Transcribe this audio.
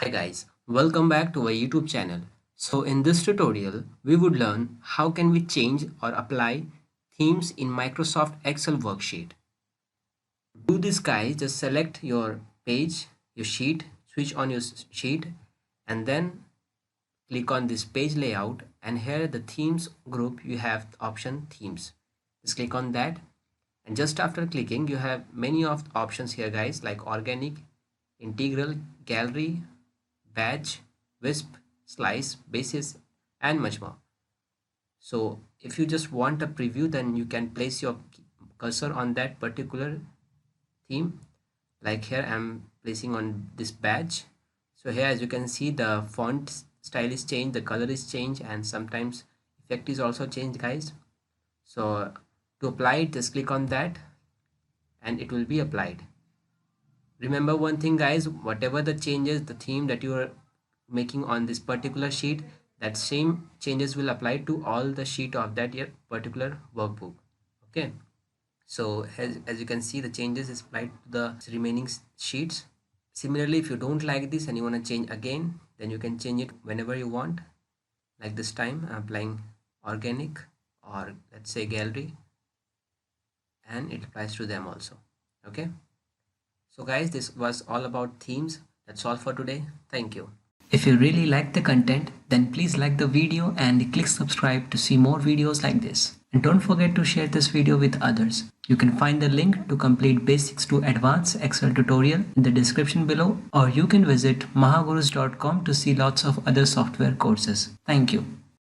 Hi guys, welcome back to our YouTube channel. So in this tutorial, we would learn how can we change or apply themes in Microsoft Excel worksheet. To do this guys, just select your page, your sheet, switch on your sheet and then click on this page layout, and here the themes group you have the option themes. Just click on that, and just after clicking you have many of the options here guys, like organic, integral, gallery, batch, wisp, slice, basis, and much more. So if you just want a preview, then you can place your cursor on that particular theme. Like here I'm placing on this badge. So here as you can see, the font style is changed, the color is changed, and sometimes effect is also changed guys. So to apply it, just click on that and it will be applied. Remember one thing guys, whatever the changes, the theme that you are making on this particular sheet, that same changes will apply to all the sheet of that your particular workbook. Okay, so as you can see, the changes is applied to the remaining sheets. Similarly, if you don't like this and you want to change again, then you can change it whenever you want. Like this time I'm applying organic, or let's say gallery, and it applies to them also. Okay, so guys, this was all about themes. That's all for today. Thank you. If you really like the content, then please like the video and click subscribe to see more videos like this. And don't forget to share this video with others. You can find the link to complete basics to advanced Excel tutorial in the description below, or you can visit mahagurus.com to see lots of other software courses. Thank you.